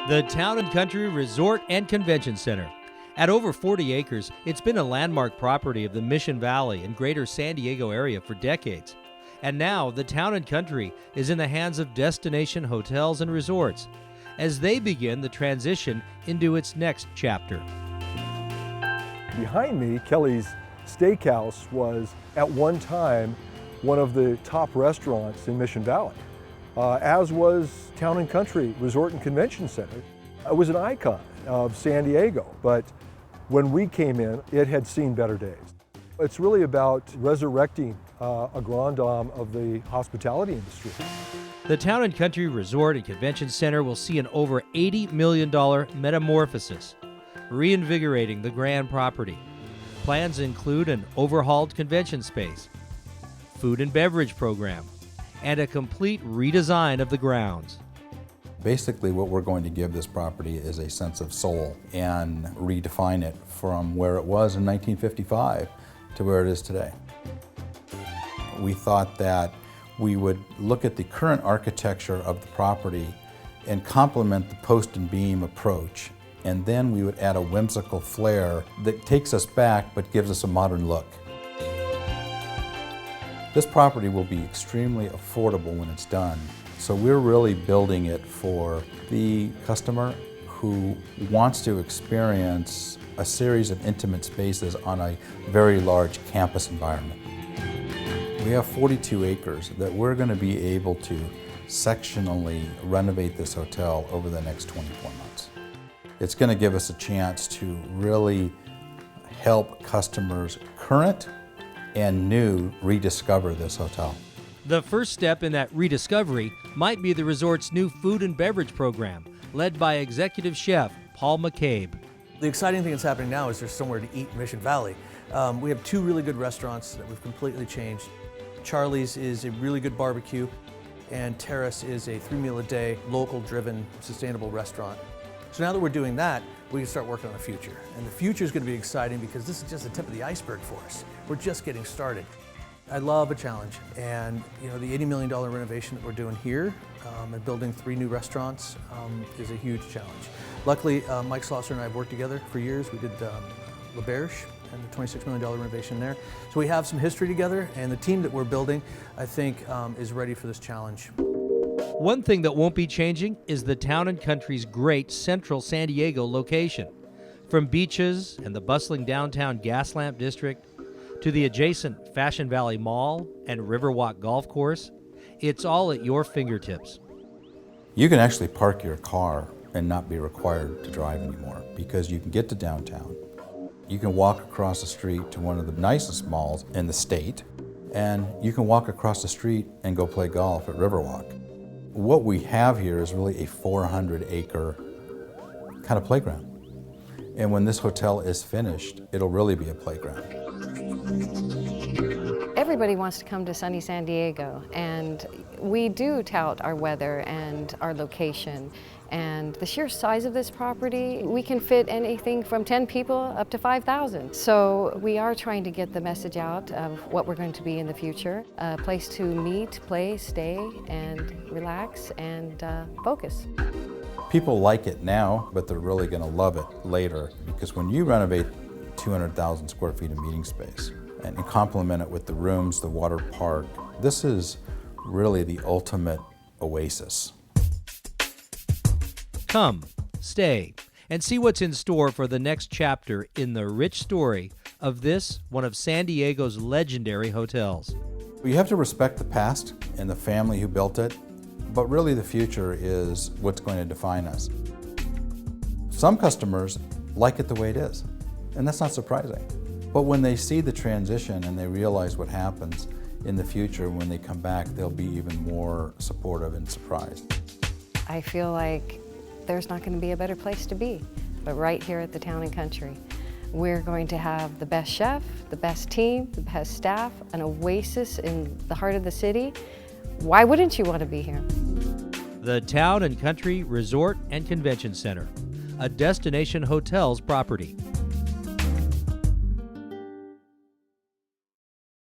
The Town and Country Resort and Convention Center. At over 40 acres, it's been a landmark property of the Mission Valley and greater San Diego area for decades. And now, the Town and Country is in the hands of Destination Hotels and Resorts as they begin the transition into its next chapter. Behind me, Kelly's Steakhouse was at one time one of the top restaurants in Mission Valley, as was Town and Country Resort and Convention Center. It was an icon of San Diego, but when we came in, it had seen better days. It's really about resurrecting a grand dame of the hospitality industry. The Town and Country Resort and Convention Center will see an over $80 million metamorphosis, reinvigorating the grand property. Plans include an overhauled convention space, food and beverage program, and a complete redesign of the grounds. Basically, what we're going to give this property is a sense of soul and redefine it from where it was in 1955 to where it is today. We thought that we would look at the current architecture of the property and complement the post and beam approach, and then we would add a whimsical flair that takes us back but gives us a modern look. This property will be extremely affordable when it's done, so we're really building it for the customer who wants to experience a series of intimate spaces on a very large campus environment. We have 42 acres that we're going to be able to sectionally renovate this hotel over the next 24 months. It's going to give us a chance to really help customers current and new rediscover this hotel. The first step in that rediscovery might be the resort's new food and beverage program, led by executive chef Paul McCabe. The exciting thing that's happening now is there's somewhere to eat in Mission Valley. We have two really good restaurants that we've completely changed. Charlie's is a really good barbecue, and Terrace is a 3-meal-a-day, local-driven, sustainable restaurant. So now that we're doing that, we can start working on the future. And the future is going to be exciting because this is just the tip of the iceberg for us. We're just getting started. I love a challenge, and the $80 million renovation that we're doing here and building 3 new restaurants is a huge challenge. Luckily, Mike Schlosser and I have worked together for years. We did L'Auberge and the $26 million renovation there. So we have some history together, and the team that we're building, I think, is ready for this challenge. One thing that won't be changing is the Town and Country's great central San Diego location. From beaches and the bustling downtown Gaslamp District to the adjacent Fashion Valley Mall and Riverwalk Golf Course, it's all at your fingertips. You can actually park your car and not be required to drive anymore because you can get to downtown. You can walk across the street to one of the nicest malls in the state, and you can walk across the street and go play golf at Riverwalk. What we have here is really a 400-acre kind of playground. And when this hotel is finished, it'll really be a playground. Everybody wants to come to sunny San Diego, and we do tout our weather and our location. And the sheer size of this property, we can fit anything from 10 people up to 5,000. So we are trying to get the message out of what we're going to be in the future. A place to meet, play, stay, and relax and focus. People like it now, but they're really going to love it later, because when you renovate 200,000 square feet of meeting space and you complement it with the rooms, the water park, this is really the ultimate oasis. Come, Stay, and see what's in store for the next chapter in the rich story of this, one of San Diego's legendary hotels. You have to respect the past and the family who built it, but really the future is what's going to define us. Some customers like it the way it is, and that's not surprising. But when they see the transition and they realize what happens in the future, when they come back, they'll be even more supportive and surprised. I feel like there's not going to be a better place to be, but right here at the Town and Country. We're going to have the best chef, the best team, the best staff, an oasis in the heart of the city. Why wouldn't you want to be here? The Town and Country Resort and Convention Center, a Destination Hotels property.